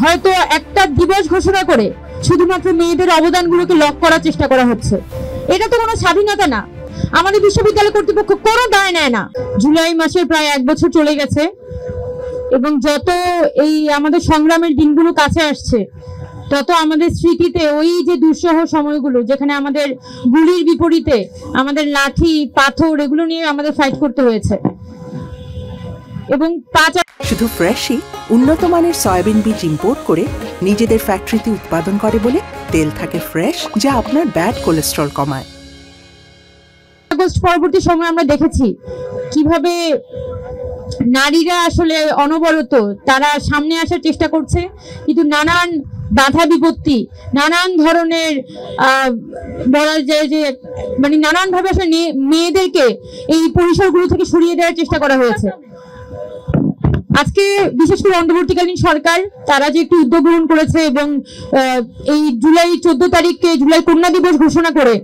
হয়তো একটা দিবস ঘোষণা করে শুধুমাত্র মেয়েদের অবদানগুলোকে লক করার চেষ্টা করা হচ্ছে। এটা তো কোনো স্বাধীনতা না। আমাদের বিশ্ববিদ্যালয় কর্তৃপক্ষ কোনো দায় নেয় না। জুলাই মাসের প্রায় 1 বছর চলে গেছে এবং যত এই আমাদের সংগ্রামের দিনগুলো কাছে আসছে তত আমাদের স্মৃতিতে ওই যে দুঃসহ সময়গুলো, যেখানে আমাদের গুলির বিপরীতে আমাদের লাঠি পাথর এগুলো নিয়ে আমাদের ফাইট করতে হয়েছে। এবং শুধু ফ্রেশই উন্নত মানের সয়াবিন বীজ ইম্পোর্ট করে নিজেদের ফ্যাক্টরিতে উৎপাদন করে বলে তেল থাকে ফ্রেশ, যা আপনার ব্যাড কোলেস্ট্রল কমায়। আগস্ট পরবর্তী সময় আমরা দেখেছি কিভাবে নারীরা আসলে অনবরত তারা সামনে আসার চেষ্টা করছে, কিন্তু নানান বাধা বিপত্তি, নানান ধরনের বলা যায় যে মানে নানান ভাবে আসলে মেয়েদেরকে এই পরিসরগুলো থেকে সরিয়ে দেওয়ার চেষ্টা করা হয়েছে। আজকে বিশেষ করে অন্তর্বর্তীকালীন সরকার তারা যে একটি উদ্যোগ গ্রহণ করেছে এবং এই জুলাই 14 তারিখকে জুলাই কন্যা দিবস ঘোষণা করে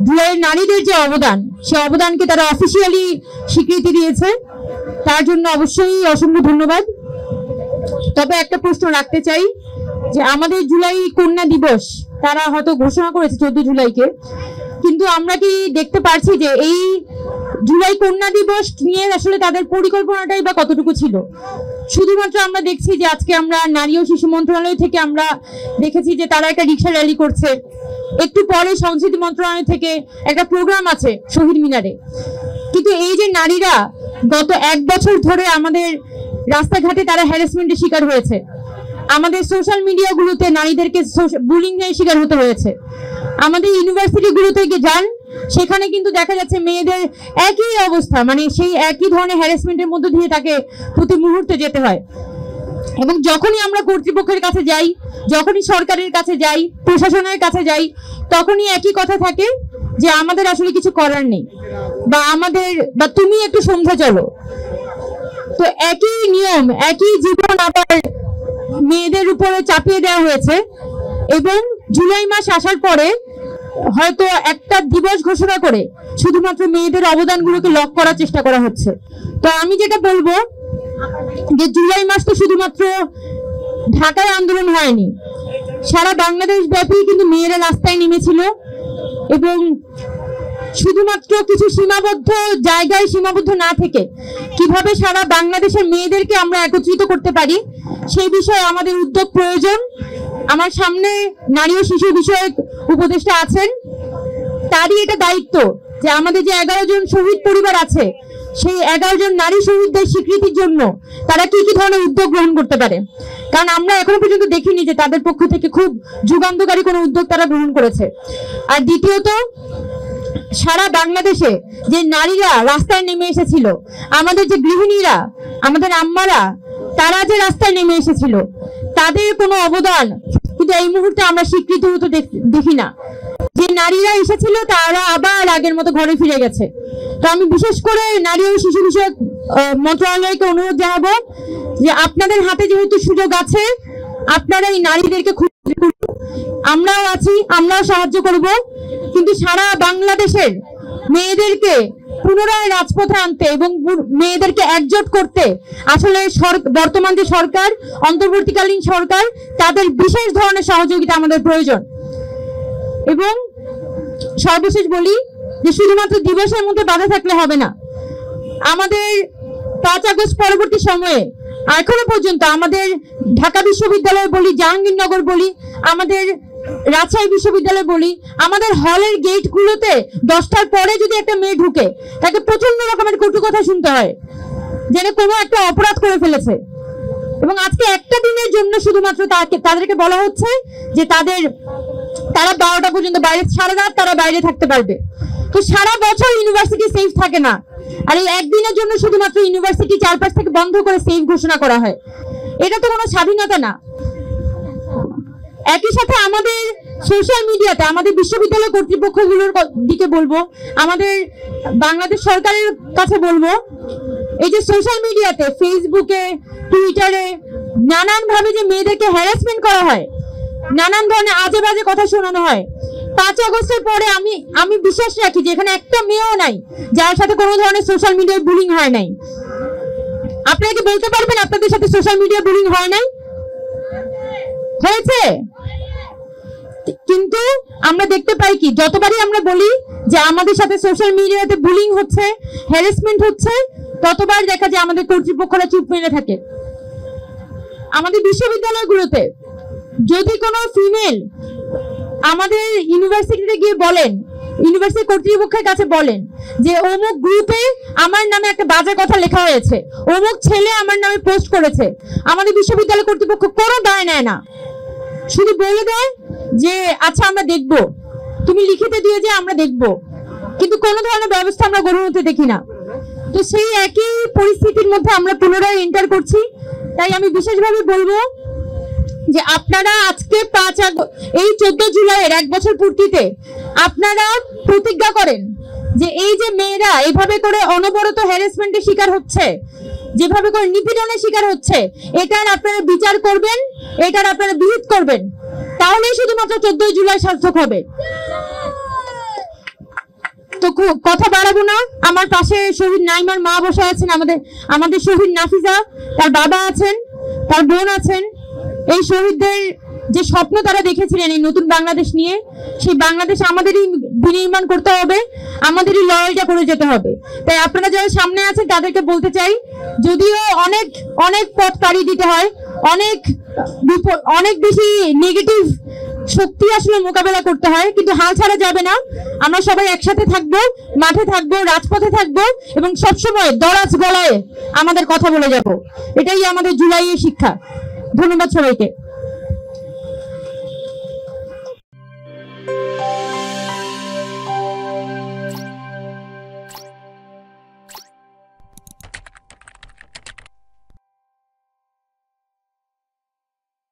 জুলাইয়ের নারীদের যে অবদান, সে অবদানকে তারা অফিসিয়ালি স্বীকৃতি দিয়েছে, তার জন্য অবশ্যই অসংখ্য ধন্যবাদ। তবে একটা প্রশ্ন রাখতে চাই যে আমাদের জুলাই কন্যা দিবস তারা হয়তো ঘোষণা করেছে 14 জুলাইকে, কিন্তু আমরা কি দেখতে পারছি যে এই জুলাই কন্যা দিবস নিয়ে আসলে তাদের পরিকল্পনাটাই বা কতটুকু ছিল? শুধুমাত্র আমরা দেখছি যে আজকে আমরা নারী ও শিশু মন্ত্রণালয় থেকে আমরা দেখেছি যে তারা একটা রিক্সা র্যালি করছে, একটু পরে সংস্কৃতি মন্ত্রণালয় থেকে একটা প্রোগ্রাম আছে শহীদ মিনারে। কিন্তু এই যে নারীরা গত 1 বছর ধরে আমাদের রাস্তাঘাটে তারা হ্যারাসমেন্টের শিকার হয়েছে, আমাদের সোশ্যাল মিডিয়াগুলোতে নারীদেরকে বুলিং এর শিকার হতে হয়েছে, আমাদের ইউনিভার্সিটিগুলোতে যান সেখানে কিন্তু দেখা যাচ্ছে মেয়েদের একই অবস্থা, মানে সেই একই ধরনের হ্যারাসমেন্টের মধ্য দিয়ে তাকে প্রতি মুহূর্তে যেতে হয়। এবং যখনই আমরা কর্তৃপক্ষের কাছে যাই, যখনই সরকারের কাছে যাই, প্রশাসনের কাছে যাই, তখনই একই কথা থাকে যে আমাদের আসলে কিছু করার নেই, বা তুমি একটু সন্ধ্যা চলো। তো একই নিয়ম, একই জীবন আবার মেয়েদের উপরে চাপিয়ে দেওয়া হয়েছে। এবং জুলাই মাস আসার পরে হয়তো একটা দিবস ঘোষণা করে শুধুমাত্র মেয়েদের অবদানগুলোকে লক করার চেষ্টা করা হচ্ছে। তো আমি যেটা বলবো যে জুলাই মাস তো শুধুমাত্র ঢাকায় আন্দোলন হয়নি, সারা বাংলাদেশ ব্যাপী কিন্তু মেয়েরা রাস্তায় নেমেছিল এবং শুধুমাত্র কিছু সীমাবদ্ধ জায়গায় সীমাবদ্ধ না থেকে কিভাবে সারা বাংলাদেশের মেয়েদেরকে আমরা একত্রিত করতে পারি সেই বিষয়ে আমাদের উদ্যোগ প্রয়োজন। আমার সামনে নারী ও শিশু বিষয়ক উপদেষ্টা আছেন, তারই এটা দায়িত্ব যে আমাদের যে 11 জন শহীদ পরিবার আছে সেই 11 জন নারী শহীদদের স্বীকৃতির জন্য তারা কি কি ধরনের উদ্যোগ গ্রহণ করতে পারে, কারণ আমরা এখনো পর্যন্ত দেখিনি যে তাদের পক্ষ থেকে খুব যুগান্তকারী কোনো উদ্যোগ তারা গ্রহণ করেছে। আর দ্বিতীয়ত, সারা বাংলাদেশে যে নারীরা রাস্তায় নেমে এসেছিল, আমাদের যে গৃহিণীরা, আমাদের আম্মারা, তারা যে রাস্তায় নেমে এসেছিল, তাদের কোনো অবদান কিন্তু এই মুহূর্তে আমরা স্বীকৃত হতে দেখি না। যে নারীরা এসেছিল তারা আবার আগের মতো ঘরে ফিরে গেছে। তো আমি বিশেষ করে নারী ও শিশু বিষয়ক মন্ত্রণালয়কে অনুরোধ জানাবো যে আপনাদের হাতে যেহেতু সুযোগ আছে, আপনারা এই নারীদেরকে খুঁজে করুন, আমরাও আছি, আমরাও সাহায্য করব, কিন্তু সারা বাংলাদেশের মেয়েদেরকে পুনরায় রাজপথে আনতে এবং মেয়েদেরকে একজোট করতে আসলে বর্তমান যে সরকার, অন্তর্বর্তীকালীন সরকার, তাদের বিশেষ ধরনের সহযোগিতা আমাদের প্রয়োজন। এবং সর্বশেষ বলি যে শুধুমাত্র দিবসের মধ্যে বাধা থাকলে হবে না, আমাদের 5 আগস্ট পরবর্তী সময়ে এখনো পর্যন্ত আমাদের ঢাকা বিশ্ববিদ্যালয় বলি, জাহাঙ্গীরনগর বলি, আমাদের রাজশাহী বিশ্ববিদ্যালয় বলি, আমাদের হলের গেটগুলোতে 10টার পরে যদি একটা মেয়ে ঢুকে তাকে প্রচন্ড রকমের কটু কথা শুনতে হয়, যেন কোনো একটা অপরাধ করে ফেলেছে। এবং আজকে একটা দিনের জন্য শুধুমাত্র তাদেরকে বলা হচ্ছে যে তারা 12টা পর্যন্ত বাইরে, সারা রাত তারা বাইরে থাকতে পারবে। তো সারা বছর ইউনিভার্সিটি সেফ থাকে না, আর এই একদিনের জন্য শুধুমাত্র ইউনিভার্সিটি চারপাশ থেকে বন্ধ করে সেফ ঘোষণা করা হয়। এটা তো কোনো স্বাধীনতা না। একই সাথে আমাদের সোশ্যাল মিডিয়াতে আমাদের বিশ্ববিদ্যালয় কর্তৃপক্ষগুলোর দিকে বলবো, আমাদের বাংলাদেশ সরকারের কাছে বলবো, এই যে সোশ্যাল মিডিয়াতে ফেসবুকে, টুইটারে নানানভাবে যে মেয়েদেরকে হ্যারাসমেন্ট করা হয়, নানান ধরনের আজে বাজে কথা শোনানো হয়, 5 আগস্টের পরে আমি বিশ্বাস রাখি যে এখানে একটা মেয়েও নাই যার সাথে কোনো ধরনের সোশ্যাল মিডিয়ায় বুলিং হয় নাই। আপনারা কি বলতে পারবেন আপনাদের সাথে সোশ্যাল মিডিয়া বুলিং হয় নাই? হয়েছে? কিন্তু আমরা দেখতে পাই কি, যতবারই আমরা বলি যে আমাদের সাথে সোশ্যাল মিডিয়াতে বুলিং হচ্ছে, হ্যারাসমেন্ট হচ্ছে, ততবার দেখা যায় আমাদের কর্তৃপক্ষরা চুপ মেরে থাকে। আমাদের বিশ্ববিদ্যালয়গুলোতে যদি কোনো ফিমেল আমাদের ইউনিভার্সিটিতে গিয়ে বলেন, ইউনিভার্সিটি কর্তৃপক্ষের কাছে বলেন যে অমুক গ্রুপে আমার নামে একটা বাজে কথা লেখা হয়েছে, অমুক ছেলে আমার নামে পোস্ট করেছে, আমাদের বিশ্ববিদ্যালয় কর্তৃপক্ষ কোনো দায় নেয় না, শুধু বলে দেয় যে আচ্ছা আমরা দেখব, তুমি লিখিত দিয়ে যে আমরা দেখব, কিন্তু কোনো ধরনের ব্যবস্থা আমরা গ্রহণ হতে দেখি না। তো সেই একই পরিস্থিতির মধ্যে আমরা পুনরায় এন্টার করছি। তাই আমি বিশেষভাবে বলবো যে আপনারা আজকে 14 জুলাইয়ের 1 বছর পূর্তিতে আপনারা প্রতিজ্ঞা করেন যে এই যে মেয়েরা এভাবে করে অনবরত হ্যারাসমেন্টের শিকার হচ্ছে, যেভাবে করে নিপীড়নের শিকার হচ্ছে, এটার আপনারা বিচার করবেন, এটার আপনারা বিরোধ করবেন, তাহলেই শুধুমাত্র 14 জুলাই সার্থক হবে। তো কথা বাড়াবো না, আমার পাশে শহীদ নাইমার মা বসে আছেন, আমাদের শহীদ নাফিজা, তার বাবা আছেন, তার বোন আছেন। এই শহীদদের যে স্বপ্ন তারা দেখেছিলেন এই নতুন বাংলাদেশ নিয়ে, সেই বাংলাদেশ আমাদেরই বিনির্মাণ করতে হবে, আমাদেরই লড়াইটা করে যেতে হবে। তাই আপনারা যারা সামনে আছেন তাদেরকে বলতে চাই, যদিও অনেক অনেক পথ পাড়ি দিতে হয়, অনেক বেশি নেগেটিভ শক্তি আসলে মোকাবেলা করতে হয়, কিন্তু হাল ছাড়া যাবে না। আমরা সবাই একসাথে থাকবো, মাঠে থাকবো, রাজপথে থাকবো এবং সবসময় দরাজ গলায় আমাদের কথা বলে যাব। এটাই আমাদের জুলাইয়ের শিক্ষা। ধন্যবাদ সবাইকে।